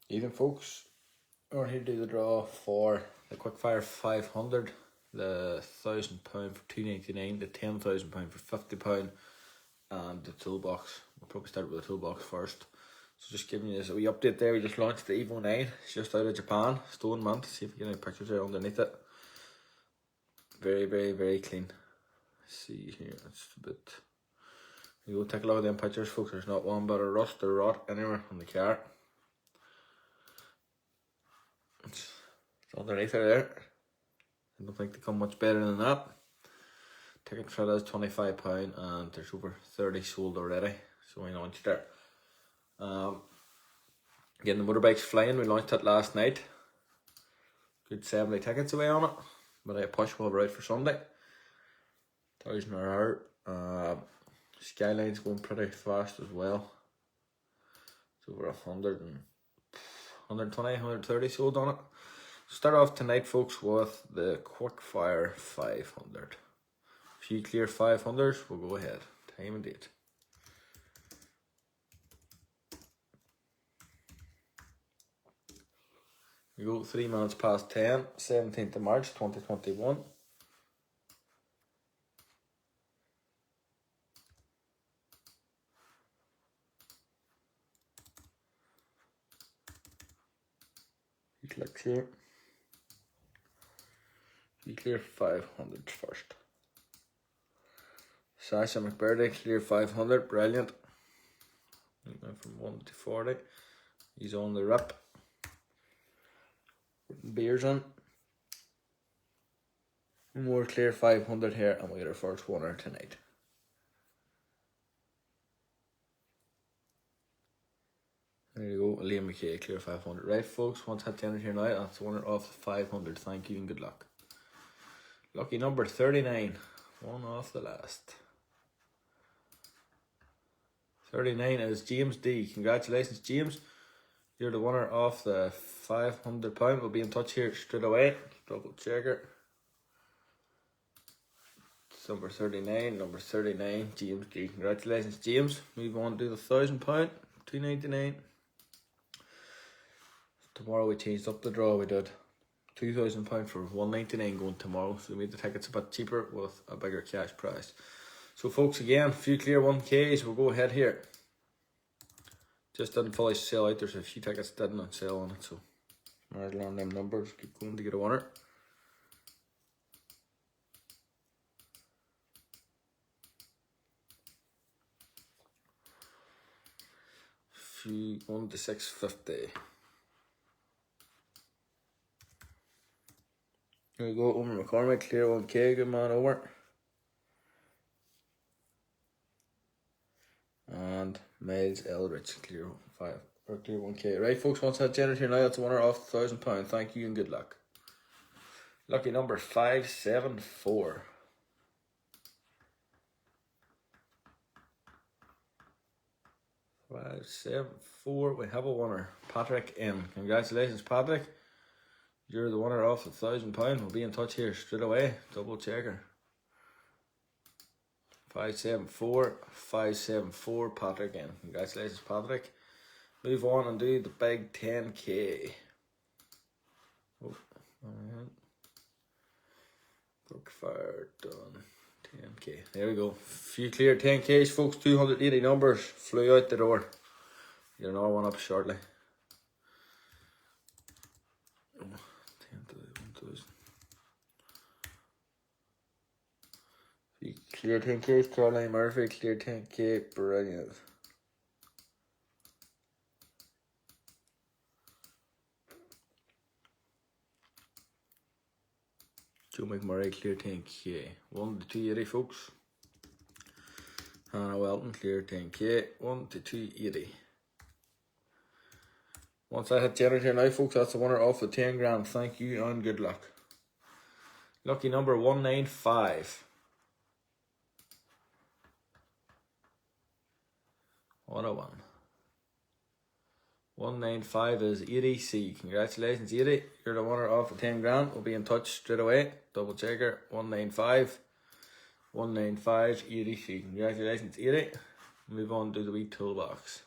Even folks, we're here to do the draw for the Quickfire 500, the £1,000 for £2.99, the £10,000 for £50, and the toolbox. We'll probably start with the toolbox first. So just giving you this wee update there. We just launched the Evo 9. It's just out of Japan, stone mint. See if you get any pictures there underneath it. Very, very, very clean. See here, it's a bit. You go take a look at them pictures, folks. There's not one bit of rust or rot anywhere on the car. It's underneath there. I don't think they come much better than that. Ticket for that is £25 and there's over 30 sold already. So we launched there. Again, the motorbike's flying. We launched it last night. Good 70 tickets away on it. But I push will be out for Sunday. 1,000 an hour. Skyline's going pretty fast as well. It's over 120, 130 sold on it. Start off tonight, folks, with the Quickfire 500. If you clear 500s, we'll go ahead. Time and date. We go 3 minutes past 10, 17th of March 2021. You click here. You clear 500 first. Sasha McBurdy, clear 500, brilliant. He went from 1 to 40. He's on the rip. Beers on. More clear 500 here, and we get our first winner tonight. There you go, Liam McKay, clear 500. Right, folks, once hit the end here now, that's the winner of 500. Thank you and good luck. Lucky number 39, one off the last. 39 is James D. Congratulations, James. You're the winner of the £500. We'll be in touch here straight away. Double checker. It's number 39, James D. Congratulations, James. Move on to the £1,000, £2.99. Tomorrow we changed up the draw. We did £2,000 for £1.99 going tomorrow. So we made the tickets a bit cheaper with a bigger cash prize. So folks, again, a few clear 1Ks. We'll go ahead here. Just didn't fully sell out. There's a few tickets didn't on sale on it, so might as well learn them numbers. Keep going to get a winner. Few 1 to 650. Here we go. Omer McCormick, clear 1K. Good man, over. And Miles Eldridge, clear 1K. Right, folks, once that generated here now, that's the winner of £1,000. Thank you and good luck. Lucky number 574. 574. We have a winner, Patrick M. Congratulations, Patrick. You're the winner of the £1,000. We'll be in touch here straight away. Double checker. 574, Patrick M. Congratulations, Patrick. Move on and do the big 10K. Oh, alright. Quickfire done. 10K. There we go. Few clear 10Ks, folks. 280 numbers flew out the door. Get another one up shortly. Oh, 10,000. Few clear 10Ks. Caroline Murphy, clear 10K. Brilliant. Joe McMurray, clear 10K. 1 to 280, folks. Hannah Welton, clear 10K. 1 to 280. Once I hit generator now, folks, that's the winner of the 10 grand. Thank you and good luck. Lucky number 195. What a one. 195 is Aidy C. Congratulations, Aidy. You're the winner of the 10 grand. We'll be in touch straight away. Double checker. 195. 195 Aidy C. Congratulations, Aidy. Move on to the wee toolbox.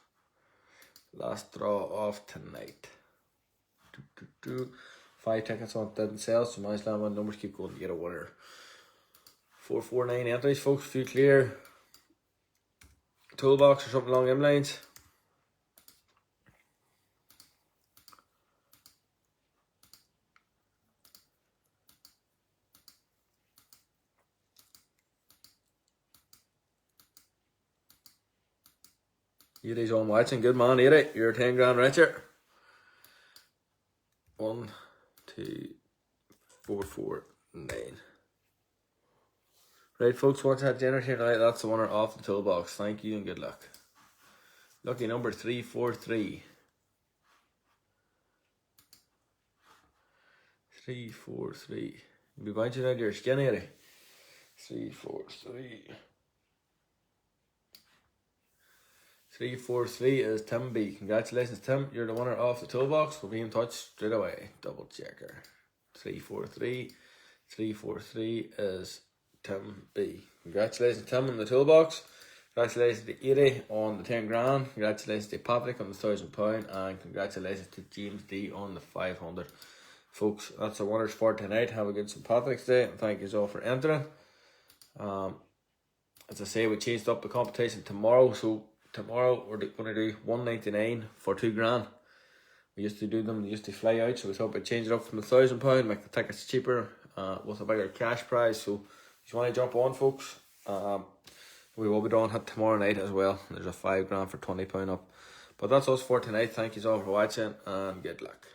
Last draw of tonight. 5 tickets on didn't sell, so my slam on numbers keep going to get a winner. 449 entries, folks. Few clear. Toolbox or something along them lines. Aidy's on watching. Good man, Aidy. You're 10 grand richer. 1, 2, 4, 4, 9. Right, folks, what's that generator tonight? That's the winner off the toolbox. Thank you and good luck. Lucky number 343. 343. You'll be bunching out your skin, Aidy. 343. 343 is Tim B. Congratulations, Tim. You're the winner off the toolbox. We'll be in touch straight away. Double checker. 343. 343 is Tim B. Congratulations, Tim, on the toolbox. Congratulations to Aidy on the 10 grand. Congratulations to Patrick on the £1,000. And congratulations to James D on the 500. Folks, that's the winners for tonight. Have a good St. Patrick's Day. And thank you all for entering. As I say, we changed up the competition tomorrow. So tomorrow we're going to do 199 for 2 grand. We used to do them, they used to fly out, so we thought we'd change it up from the £1,000, make the tickets cheaper with a bigger cash prize. So if you want to jump on, folks, we will be doing it tomorrow night as well. There's a 5 grand for £20 up. But that's us for tonight. Thank you all for watching and good luck.